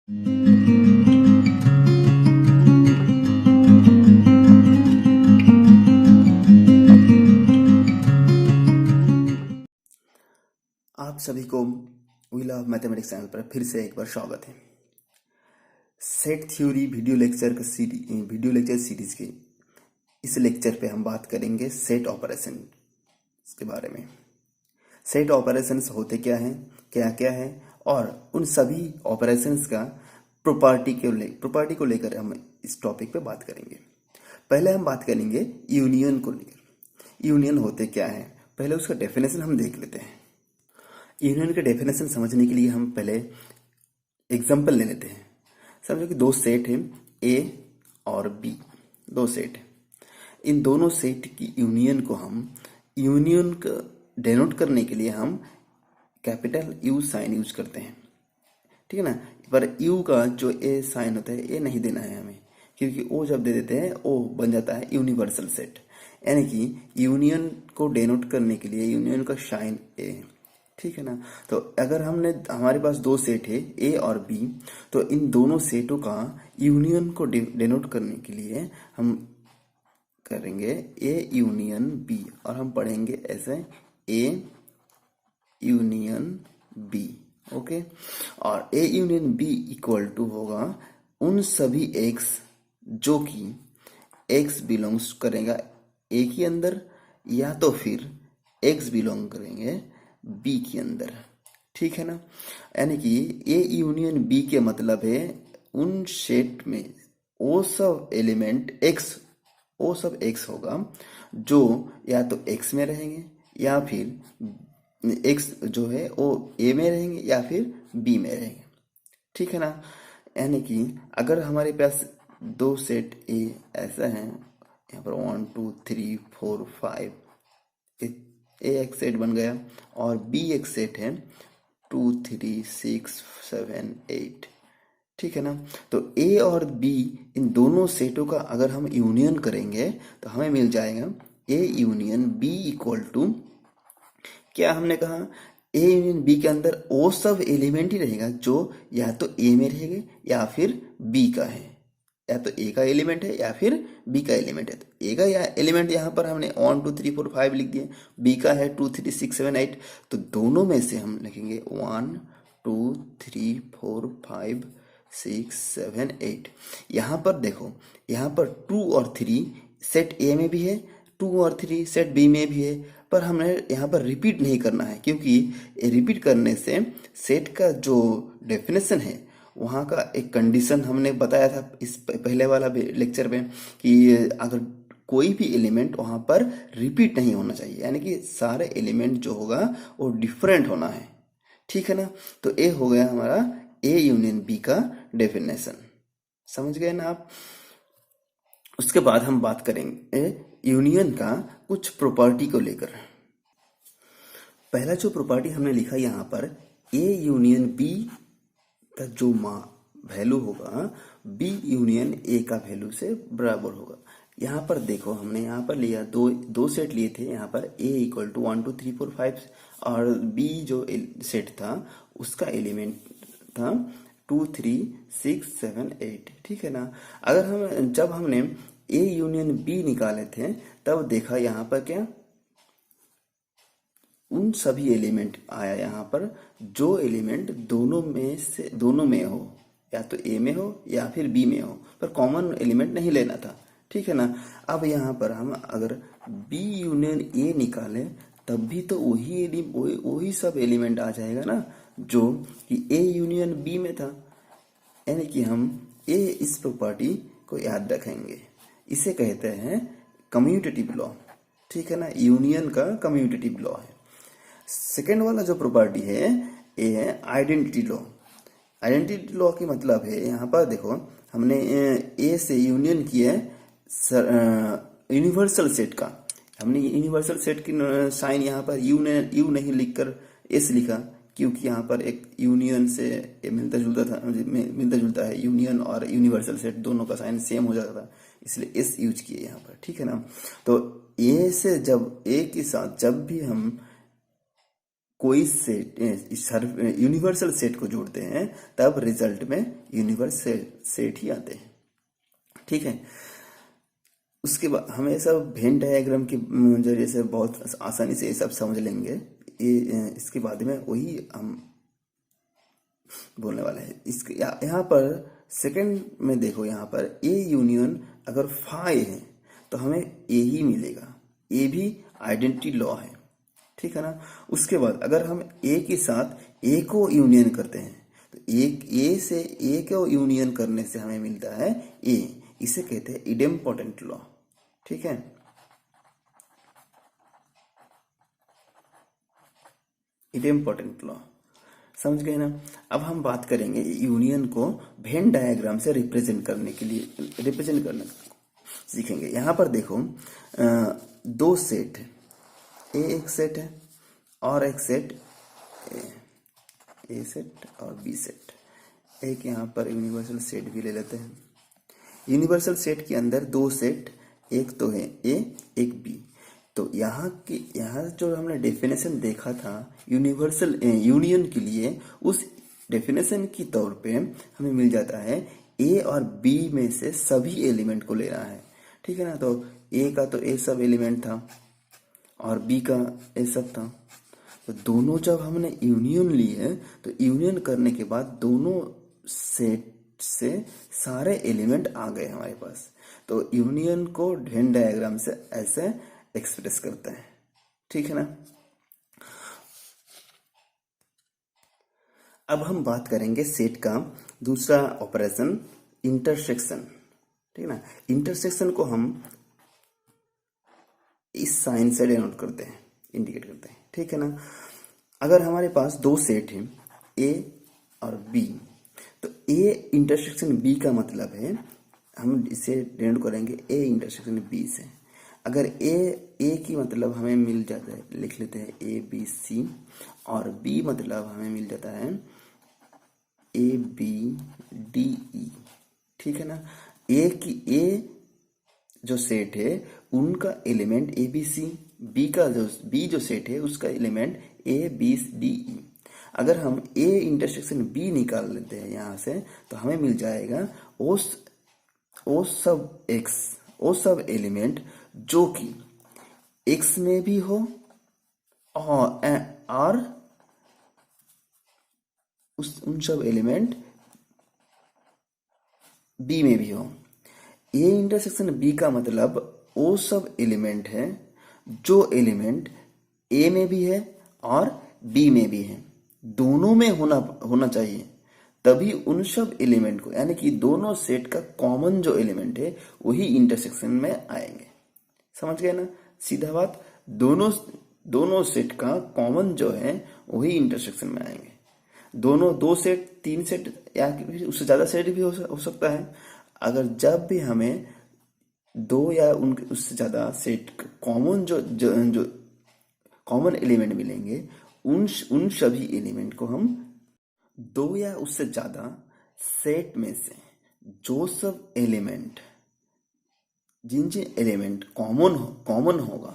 आप सभी को वी लव मैथमेटिक्स चैनल पर फिर से एक बार स्वागत है। Set theory video lecture series के इस लेक्चर पे हम बात करेंगे सेट ऑपरेशन के बारे में। सेट ऑपरेशंस होते क्या हैं, क्या क्या है, और उन सभी ऑपरेशंस का प्रॉपर्टी को लेकर हम इस टॉपिक पे बात करेंगे। पहले हम बात करेंगे यूनियन को लेकर। यूनियन होते क्या है, पहले उसका डेफिनेशन हम देख लेते हैं। यूनियन के डेफिनेशन समझने के लिए हम पहले एग्जांपल ले लेते हैं। समझो कि दो सेट हैं, ए और बी, दो सेट। इन दोनों सेट की यूनियन को डेनोट करने के लिए हम कैपिटल यू साइन यूज करते हैं, ठीक है ना। पर यू का जो ए साइन होता है, ए नहीं देना है हमें, क्योंकि ओ जब दे देते हैं ओ बन जाता है यूनिवर्सल सेट। यानी कि यूनियन को डेनोट करने के लिए यूनियन का साइन ए है, ठीक है ना। तो अगर हमारे पास दो सेट है ए और बी, तो इन दोनों सेटों का यूनियन को डेनोट करने के लिए हम करेंगे ए यूनियन बी, और हम पढ़ेंगे ऐसे ए यूनियन बी, ओके। और A union B equal to होगा उन सभी एक्स जो कि एक्स बिलोंग्स करेगा ए के अंदर, या तो फिर एक्स बिलोंग करेंगे बी के अंदर, ठीक है ना। यानी कि ए यूनियन बी के मतलब है उन सेट में वो सब एक्स होगा जो या तो एक्स में रहेंगे, या फिर एक्स जो है वो ए में रहेंगे, या फिर बी में रहेंगे, ठीक है ना। यानी कि अगर हमारे पास दो सेट ए ऐसा है, यहाँ पर 1 2 3 4 5, ए एक सेट बन गया, और बी एक सेट है 2 3 6 7 8, ठीक है ना। तो ए और बी इन दोनों सेटों का अगर हम यूनियन करेंगे तो हमें मिल जाएगा A union B equal to, क्या हमने कहा, ए यूनियन बी के अंदर वो सब एलिमेंट ही रहेगा जो या तो ए में रहेंगे या फिर बी का है, या तो ए का एलिमेंट है या फिर बी का एलिमेंट है। तो ए का एलिमेंट यहाँ पर हमने 1 2 3 4 5 लिख दिए, बी का है 2 3 6 7 8, तो दोनों में से हम लिखेंगे 1 2 3 4 5 6 7 8। यहाँ पर देखो, यहाँ पर 2 और 3 सेट ए में भी है, 2 और 3 सेट बी में भी है, पर हमें यहाँ पर रिपीट नहीं करना है, क्योंकि रिपीट करने से सेट का जो डेफिनेशन है वहाँ का एक कंडीशन हमने बताया था इस पहले वाला लेक्चर में, कि अगर कोई भी एलिमेंट वहाँ पर रिपीट नहीं होना चाहिए, यानी कि सारे एलिमेंट जो होगा वो डिफरेंट होना है, ठीक है ना। तो ए हो गया हमारा ए यूनियन बी का डेफिनेशन, समझ गए ना आप। उसके बाद हम बात करेंगे यूनियन का कुछ प्रॉपर्टी को लेकर। पहला जो प्रॉपर्टी हमने लिखा यहाँ पर, ए यूनियन बी का जो वैल्यू होगा बी यूनियन ए का वैल्यू से बराबर होगा। यहाँ पर देखो, हमने यहाँ पर लिया दो सेट लिए थे, यहाँ पर ए इक्वल टू 1 2 3 4 5, और बी जो सेट था उसका एलिमेंट था 2 3 6 7 8, ठीक है ना। जब हमने ए यूनियन बी निकाले थे तब देखा यहाँ पर क्या, उन सभी एलिमेंट आया यहाँ पर जो एलिमेंट दोनों में हो, या तो ए में हो या फिर बी में हो, पर कॉमन एलिमेंट नहीं लेना था, ठीक है ना। अब यहाँ पर हम अगर बी यूनियन ए निकाले तब भी तो वही सब एलिमेंट आ जाएगा ना जो कि ए यूनियन बी में था। यानी कि हम इस प्रॉपर्टी को याद रखेंगे, इसे कहते हैं कम्यूटेटिव लॉ, ठीक है ना। यूनियन का कम्यूटेटिव लॉ है। सेकेंड वाला जो प्रॉपर्टी है ये है आइडेंटिटी लॉ। आइडेंटिटी लॉ की मतलब है, यहाँ पर देखो हमने ए से यूनियन किया यूनिवर्सल सेट का। हमने यूनिवर्सल सेट की साइन यहाँ पर यू नहीं लिखकर एस लिखा, क्योंकि यहाँ पर एक यूनियन से मिलता जुलता है, यूनियन और यूनिवर्सल सेट दोनों का साइन सेम हो जाता था, इसलिए एस यूज किए यहाँ पर, ठीक है ना। तो ए से जब ए के साथ जब भी हम कोई सेट यूनिवर्सल सेट को जोड़ते हैं तब रिजल्ट में यूनिवर्सल सेट ही आते हैं। ठीक है, उसके बाद हम ये सब वेन डायग्राम के जरिए से बहुत आसानी से ये सब समझ लेंगे। ये इसके बाद में वही हम बोलने वाले हैं। इसके यहाँ पर सेकंड में देखो, यहाँ पर ए यूनियन अगर फाई है तो हमें ए ही मिलेगा। ए भी आइडेंटिटी लॉ है, ठीक है ना। उसके बाद अगर हम ए के साथ ए को यूनियन करते हैं तो एक ए से ए को यूनियन करने से हमें मिलता है ए। इसे कहते हैं इडेम्पोटेंट लॉ, ठीक है। इडेम्पोटेंट लॉ समझ गए ना। अब हम बात करेंगे यूनियन को वेन डायग्राम से रिप्रेजेंट करने के लिए, रिप्रेजेंट करना सीखेंगे। यहाँ पर देखो दो सेट है, ए एक सेट है और एक सेट ए सेट और बी सेट। एक यहाँ पर यूनिवर्सल सेट भी ले लेते हैं। यूनिवर्सल सेट के अंदर दो सेट, एक तो है ए एक बी। तो यहाँ जो हमने डेफिनेशन देखा था यूनिवर्सल यूनियन के लिए, उस डेफिनेशन की तौर पे हमें मिल जाता है ए और बी में से सभी एलिमेंट को लेना है, ठीक है ना। तो ए का तो ए सब एलिमेंट था और बी का ए सब था। तो दोनों जब हमने यूनियन ली है तो यूनियन करने के बाद दोनों सेट से सारे एलिमेंट आ गए हमारे पास। तो यूनियन को वेन डायग्राम से ऐसे एक्सप्रेस करते हैं, ठीक है ना। अब हम बात करेंगे सेट का दूसरा ऑपरेशन, इंटरसेक्शन, ठीक है ना। इंटरसेक्शन को हम इस साइन से डिनोट करते हैं, इंडिकेट करते हैं, ठीक है ना। अगर हमारे पास दो सेट हैं ए और बी, तो ए इंटरसेक्शन बी का मतलब है, हम इसे डिनोट करेंगे ए इंटरसेक्शन बी से। अगर ए की मतलब हमें मिल जाता है, लिख लेते हैं ए बी सी, और बी मतलब हमें मिल जाता है ए बी डी ई, ठीक है ना। ए जो सेट है उनका element A B C, B जो सेट है उसका element A B D E. अगर हम ए इंटरसेक्शन बी निकाल लेते हैं यहाँ से तो हमें मिल जाएगा ओ सब एलिमेंट जो कि एक्स में भी हो और उन सब एलिमेंट बी में भी हो। ए इंटरसेक्शन बी का मतलब वो सब एलिमेंट है जो एलिमेंट ए में भी है और बी में भी है, दोनों में होना चाहिए, तभी उन सब एलिमेंट को, यानी कि दोनों सेट का कॉमन जो एलिमेंट है वही इंटरसेक्शन में आएंगे। समझ गए ना, सीधा बात। दोनों सेट का कॉमन जो है वही इंटरसेक्शन में आएंगे। दोनों दो सेट, तीन सेट या उससे ज्यादा सेट भी हो सकता है। अगर जब भी हमें दो या उससे ज्यादा सेट कॉमन जो कॉमन एलिमेंट मिलेंगे, उन सभी एलिमेंट को हम दो या उससे ज्यादा सेट में से जो सब एलिमेंट, जिन एलिमेंट कॉमन होगा,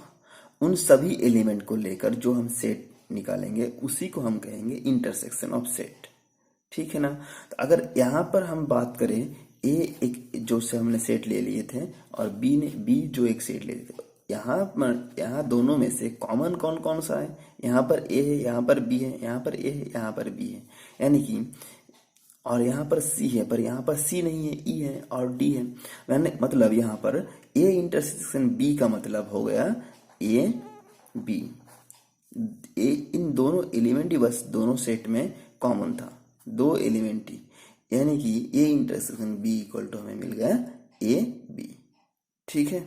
उन सभी एलिमेंट को लेकर जो हम सेट निकालेंगे उसी को हम कहेंगे इंटरसेक्शन ऑफ सेट, ठीक है ना। तो अगर यहाँ पर हम बात करें ए एक जो से हमने सेट ले लिए थे और बी जो एक सेट ले लिए थे, यहाँ दोनों में से कॉमन कौन सा है, यहाँ पर ए है, यहाँ पर बी है, यहाँ पर ए है, यहाँ पर बी है, यानी कि, और यहाँ पर सी है पर यहाँ पर सी नहीं है, ई है और डी है। मैंने मतलब यहाँ पर ए इंटरसेक्शन बी का मतलब हो गया ए बी। इन दोनों एलिमेंट ही बस दोनों सेट में कॉमन था, दो एलिमेंट ही, यानी कि A intersection B equal to हमें मिल गया ए बी, ठीक है।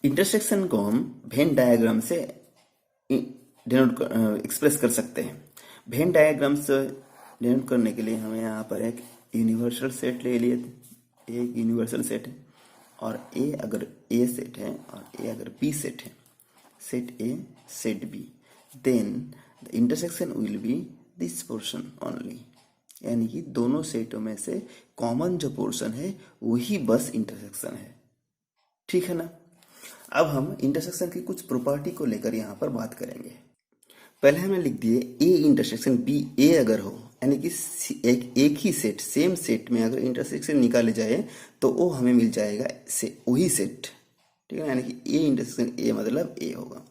इंटरसेक्शन को हम वेन डायग्राम से एक्सप्रेस कर सकते हैं। वेन डायग्राम से डिनोट करने के लिए हमें यहाँ पर एक यूनिवर्सल सेट ले लिए थे, एक यूनिवर्सल सेट है, और ए अगर ए सेट है और ए अगर बी सेट है, set A set B, then the intersection will be this portion only, यानी कि दोनों सेटों में से कॉमन जो पोर्शन है वही बस इंटरसेक्शन है, ठीक है ना। अब हम इंटरसेक्शन की कुछ प्रॉपर्टी को लेकर यहाँ पर बात करेंगे। पहले हमने लिख दिए ए इंटरसेक्शन बी ए अगर हो, यानी कि एक ही सेट, सेम सेट में अगर इंटरसेक्शन निकाले जाए तो वो हमें मिल जाएगा से वही सेट, ठीक है ना। यानी कि ए इंटरसेक्शन ए मतलब ए होगा।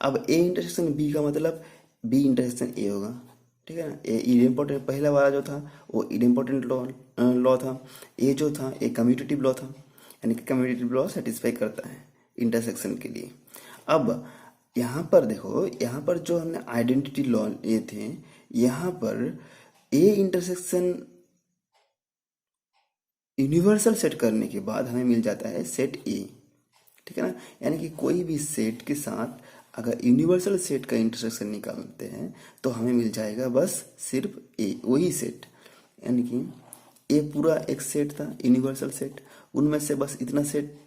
अब ए इंटरसेक्शन बी का मतलब बी इंटरसेक्शन ए होगा, ठीक है ना। ए इम्पोर्टेंट पहला वाला जो था वो इम्पोर्टेंट लॉ था, ये जो था एक कम्यूटेटिव लॉ था, यानी कि कम्यूटेटिव लॉ सेटिस्फाई करता है इंटरसेक्शन के लिए। अब यहाँ पर देखो, यहाँ पर जो हमने आइडेंटिटी लॉ ये थे, यहाँ पर ए इंटरसेक्शन यूनिवर्सल सेट करने के बाद हमें मिल जाता है सेट ए, ठीक है ना। यानी कि कोई भी सेट के साथ अगर यूनिवर्सल सेट का इंटरसेक्शन निकालते हैं तो हमें मिल जाएगा बस सिर्फ ए, वही सेट। यानी कि ए पूरा एक सेट था यूनिवर्सल सेट, उनमें से बस इतना सेट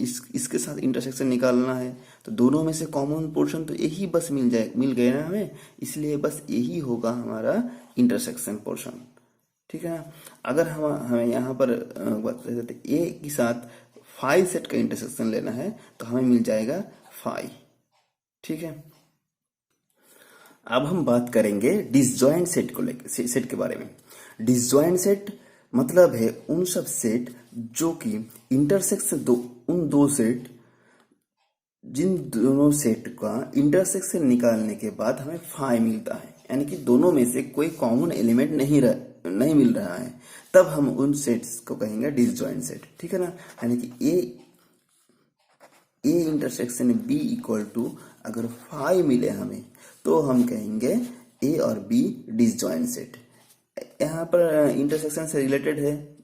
इसके साथ इंटरसेक्शन निकालना है, तो दोनों में से कॉमन पोर्शन तो यही बस मिल गए ना हमें, इसलिए बस यही होगा हमारा इंटरसेक्शन पोर्शन, ठीक है ना। अगर हमें यहाँ पर ए के साथ 5 सेट का इंटरसेक्शन लेना है तो हमें मिल जाएगा 5, ठीक है। अब हम बात करेंगे डिसजॉइंट सेट को लेकर, सेट के बारे में। डिसजॉइंट सेट मतलब है उन सब सेट जो कि इंटरसेक्शन उन दो सेट, जिन दोनों सेट का इंटरसेक्शन निकालने के बाद हमें 5 मिलता है, यानी कि दोनों में से कोई कॉमन एलिमेंट नहीं मिल रहा है, तब हम उन सेट्स को कहेंगे डिसजॉइंट सेट, ठीक है ना। यानी कि A intersection B equal to अगर 5 मिले हमें तो हम कहेंगे ए और बी डिसजॉइंट सेट। यहाँ पर इंटरसेक्शन से रिलेटेड है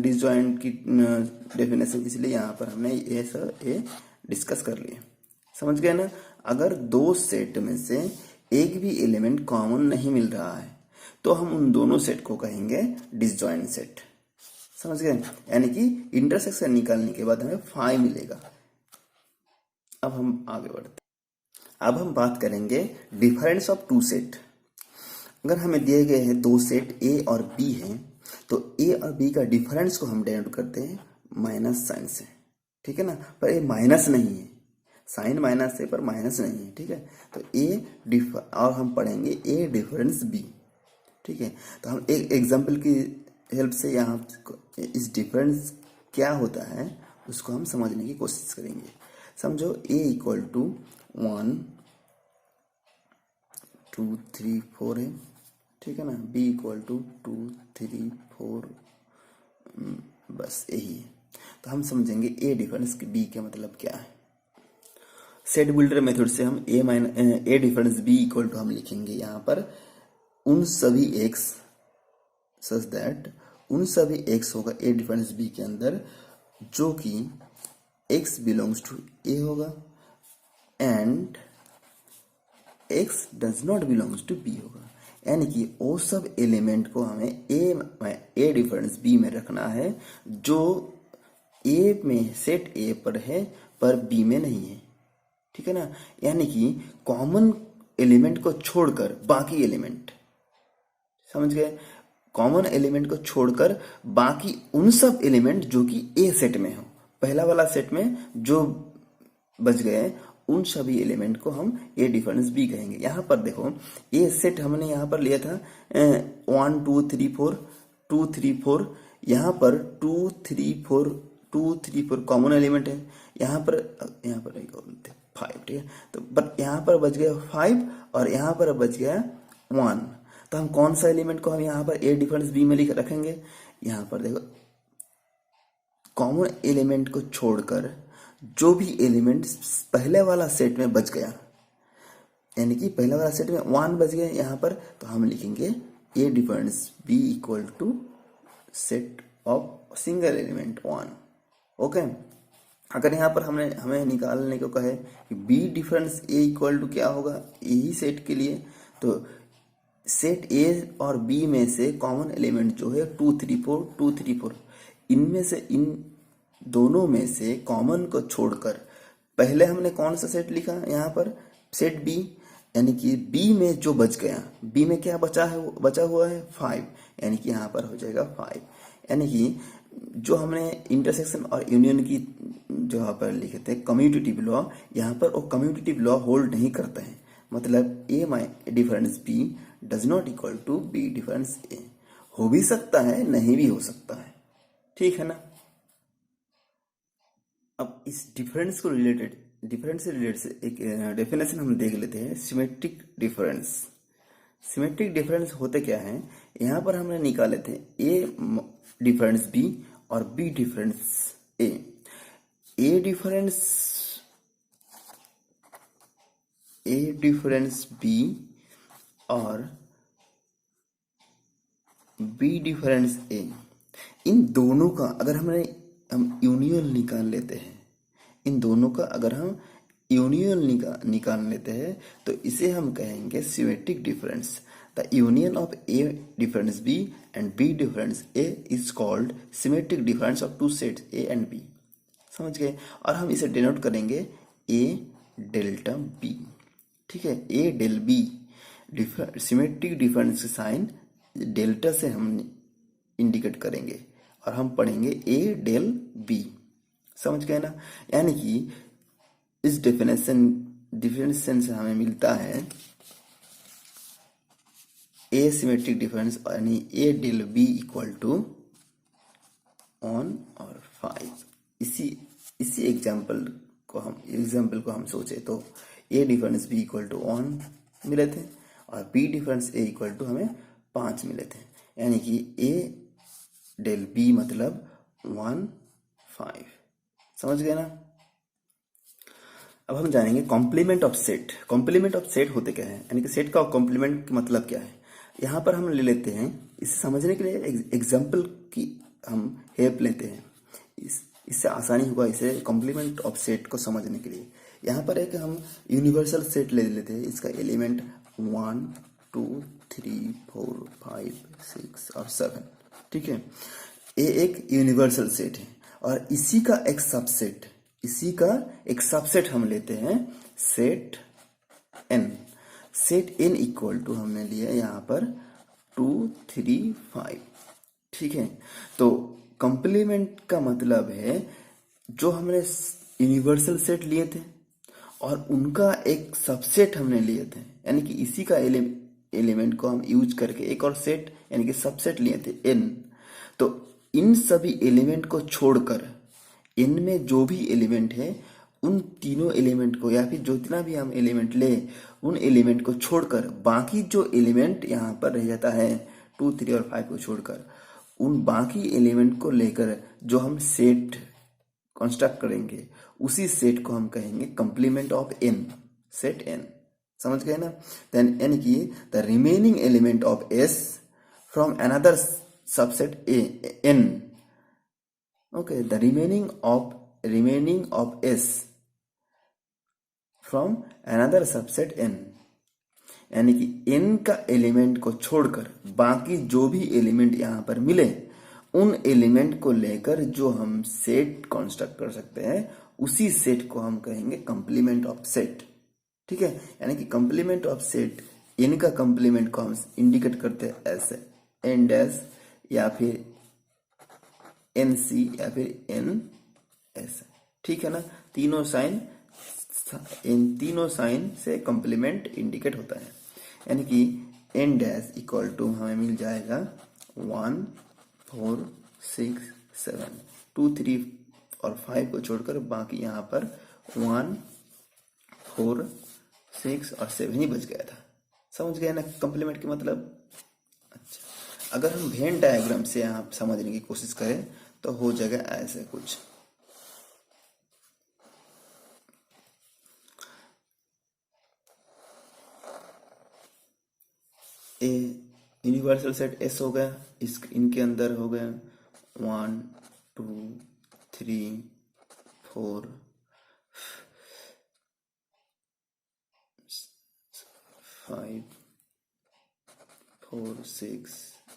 डिसजॉइंट की डेफिनेशन, इसलिए यहाँ पर हमने ये डिस्कस कर लिया, समझ गए ना। अगर दो सेट में से एक भी एलिमेंट कॉमन नहीं मिल रहा है तो हम उन दोनों सेट को कहेंगे डिसजॉइंट सेट, समझ गए। यानी कि इंटरसेक्शन निकालने के बाद हमें 5 मिलेगा। अब हम आगे बढ़ते हैं। अब हम बात करेंगे डिफरेंस ऑफ टू सेट। अगर हमें दिए गए हैं दो सेट ए और बी हैं तो ए और बी का डिफरेंस को हम डिनोट करते हैं माइनस साइन से, ठीक है ना। पर ये माइनस नहीं है, साइन माइनस है पर माइनस नहीं है, ठीक है। तो और हम पढ़ेंगे ए डिफरेंस बी, ठीक है। तो हम एक एग्जाम्पल की हेल्प से यहाँ इस डिफरेंस क्या होता है उसको हम समझने की कोशिश करेंगे। समझो ए इक्वल टू 1 2 3 4 है, ठीक है ना। बी इक्वल टू 2 3 4, बस यही है। तो हम समझेंगे ए डिफरेंस बी का मतलब क्या है। सेट बिल्डर मेथड से हम ए डिफरेंस बी इक्वल टू हम लिखेंगे यहाँ पर उन सभी एक्स सच दैट उन सभी एक्स होगा ए डिफरेंस बी के अंदर जो कि एक्स बिलोंग्स टू ए होगा and X does not belongs to B होगा। यानी कि वो सब एलिमेंट को हमें ए डिफरेंस बी में रखना है जो ए में सेट ए पर है पर बी में नहीं है, ठीक है ना। यानी कि कॉमन एलिमेंट को छोड़कर बाकी एलिमेंट, समझ गए, कॉमन एलिमेंट को छोड़कर बाकी उन सब एलिमेंट जो कि ए सेट में हो, पहला वाला सेट में जो बच गए उन सभी एलिमेंट को हम ए डिफरेंस बी कहेंगे। यहाँ पर देखो ए सेट हमने यहाँ पर लिया था 1 2 3 4 2 3 4, यहाँ पर 2 3 4 2 3 4 कॉमन एलिमेंट है, यहाँ पर 5, ठीक है। तो बट यहाँ पर बच गया 5 और यहाँ पर बच गया 1, तो हम कौन सा एलिमेंट को हम यहाँ पर ए डिफरेंस बी में लिख रखेंगे। यहाँ पर देखो कॉमन एलिमेंट को छोड़कर जो भी एलिमेंट पहले वाला सेट में बच गया, यानी कि पहले वाला सेट में 1 बच गया यहाँ पर, तो हम लिखेंगे A difference B equal to set of single element 1, okay. अगर यहाँ पर हमें निकालने को कहे कि B difference A equal to क्या होगा यही सेट के लिए, तो सेट ए और बी में से कॉमन एलिमेंट जो है 2 3 4 2 3 4, इनमें से इन दोनों में से कॉमन को छोड़कर पहले हमने कौन सा सेट लिखा यहाँ पर सेट बी, यानी कि बी में जो बच गया, बी में क्या बचा हुआ है 5, यानी कि यहाँ पर हो जाएगा 5। यानी कि जो हमने इंटरसेक्शन और यूनियन की जो यहाँ पर लिखे थे कम्यूटेटिव लॉ, यहाँ पर वो कम्यूटेटिव लॉ होल्ड नहीं करते हैं। मतलब A my difference B does not equal to B difference A. हो भी सकता है, नहीं भी हो सकता है, ठीक है ना। अब इस डिफरेंस से रिलेटेड एक डेफिनेशन हम देख लेते हैं, सिमेट्रिक डिफरेंस। सिमेट्रिक डिफरेंस होते क्या है, यहाँ पर हमने निकाले थे ए डिफरेंस बी और बी डिफरेंस ए। ए डिफरेंस बी और बी डिफरेंस ए, इन दोनों का अगर हम यूनियन निकाल लेते हैं, इन दोनों का अगर हम यूनियन निकाल लेते हैं तो इसे हम कहेंगे symmetric difference. The union of A difference B and B difference A is called symmetric difference of two sets A and B. समझ गए। और हम इसे डिनोट करेंगे ए डेल्टा बी, ठीक है। ए डेल बी, सिमेट्रिक डिफरेंस का साइन डेल्टा से हम इंडिकेट करेंगे और हम पढ़ेंगे ए डेल बी। समझ गए ना। यानी कि इस डिफरेंशिएशन से हमें मिलता है ए सिमेट्रिक डिफरेंस यानी A del B equal to 1 और 5। इसी एग्जाम्पल को हम सोचे तो A difference B equal to 1 मिले थे और B difference A equal to हमें 5 मिले थे। यानी कि ए डेल बी मतलब 1 5। समझ गए ना। अब हम जानेंगे complement of set. Complement of set होते क्या है, यानी कि सेट का कॉम्प्लीमेंट मतलब क्या है। यहाँ पर हम ले लेते हैं, इसे समझने के लिए एग्जाम्पल की हम हेल्प लेते हैं, इससे आसानी होगा इसे कॉम्प्लीमेंट ऑफ सेट को समझने के लिए। यहाँ पर एक हम यूनिवर्सल सेट ले लेते हैं, इसका एलिमेंट 1 2 3 4 5 6 और 7, ठीक है। ये एक यूनिवर्सल सेट है और इसी का एक सबसेट हम लेते हैं set n। Set n equal to हमने लिया यहाँ पर 2 3 5, ठीक है। तो कंप्लीमेंट का मतलब है जो हमने यूनिवर्सल सेट लिए थे और उनका एक सबसेट हमने लिए थे, यानी कि इसी का एलिमेंट को हम यूज करके एक और सेट यानी कि सबसेट लिए थे n। तो इन सभी एलिमेंट को छोड़कर n में जो भी एलिमेंट है उन तीनों एलिमेंट को या फिर जितना भी हम एलिमेंट ले उन एलिमेंट को छोड़कर बाकी जो एलिमेंट यहाँ पर रह जाता है 2 3 और 5 को छोड़कर उन बाकी एलिमेंट को लेकर जो हम सेट कंस्ट्रक्ट करेंगे उसी सेट को हम कहेंगे complement of n, set n। समझ गए ना। देन n की the remaining element of s from another subset n, okay, the remaining of s from another subset n, यानी कि n का एलिमेंट को छोड़कर बाकी जो भी एलिमेंट यहाँ पर मिले उन एलिमेंट को लेकर जो हम सेट कंस्ट्रक्ट कर सकते हैं उसी सेट को हम कहेंगे कंप्लीमेंट ऑफ सेट, ठीक है। यानी कि कंप्लीमेंट ऑफ सेट n का कंप्लीमेंट को हम इंडिकेट करते हैं ऐसे n डैश या फिर nc या फिर ns, ठीक है ना। इन तीनों साइन से कंप्लीमेंट इंडिकेट होता है। यानी कि n डैश इक्वल टू हमें मिल जाएगा 1 4 6 7, 2 3 और 5 को छोड़कर बाकी यहाँ पर 1 4 6 और 7 ही बच गया था। समझ गए ना कंप्लीमेंट के मतलब। अच्छा, अगर हम वेन डायग्राम से यहाँ समझने की कोशिश करें तो हो जाएगा ऐसे कुछ। ए यूनिवर्सल सेट S हो गया, इनके अंदर हो गया 1 2 3 4 5 4 6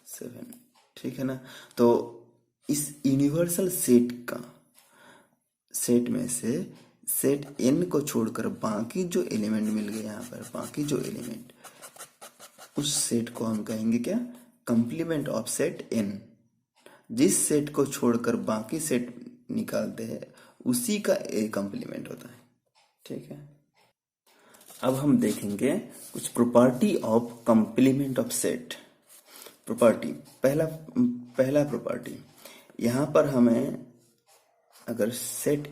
7, ठीक है ना। तो इस यूनिवर्सल सेट में से सेट n को छोड़कर बाकी जो एलिमेंट मिल गए यहाँ पर, बाकी जो एलिमेंट उस सेट को हम कहेंगे क्या, कंप्लीमेंट ऑफ सेट n। जिस सेट को छोड़कर बाकी सेट निकालते हैं उसी का ए कंप्लीमेंट होता है, ठीक है। अब हम देखेंगे कुछ property of complement of set. Property, पहला पहला प्रॉपर्टी, यहाँ पर हमें अगर सेट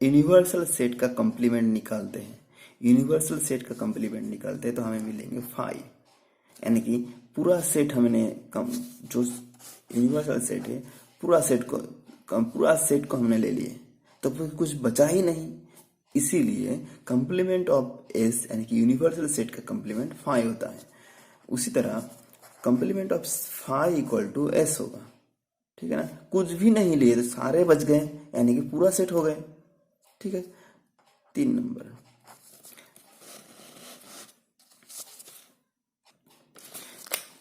यूनिवर्सल सेट का कंप्लीमेंट निकालते हैं, यूनिवर्सल सेट का कंप्लीमेंट निकालते हैं तो हमें मिलेंगे 5। यानी कि पूरा सेट हमने जो यूनिवर्सल सेट है पूरा सेट को हमने ले लिए तो फिर कुछ बचा ही नहीं। इसीलिए कंप्लीमेंट ऑफ एस यानी कि यूनिवर्सल सेट का कंप्लीमेंट 5 होता है। उसी तरह complement of 5 equal to S होगा। ठीक है ना, कुछ भी नहीं लिए तो सारे बच गए यानी कि पूरा सेट हो गए। ठीक है, 3 नंबर,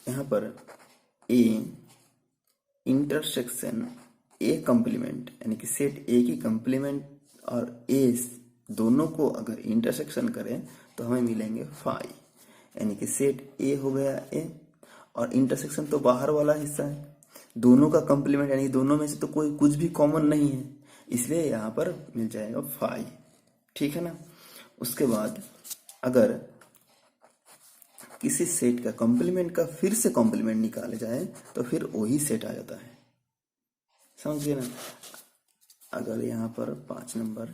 यहाँ पर ए इंटरसेक्शन ए कंप्लीमेंट यानी कि सेट ए की कंप्लीमेंट और ए दोनों को अगर इंटरसेक्शन करें तो हमें मिलेंगे 5। यानी कि सेट ए हो गया ए और इंटरसेक्शन तो बाहर वाला हिस्सा है, दोनों का कंप्लीमेंट यानी दोनों में से तो कोई कुछ भी कॉमन नहीं है, इसलिए यहाँ पर मिल जाएगा 5। ठीक है ना। उसके बाद अगर किसी सेट का कंप्लीमेंट का फिर से कंप्लीमेंट निकाले जाए तो फिर वही सेट आ जाता है, समझिए ना। अगर यहाँ पर 5 number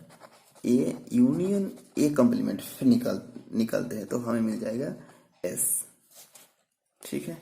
A union A complement फिर निकालते हैं तो हमें मिल जाएगा एस। ठीक है।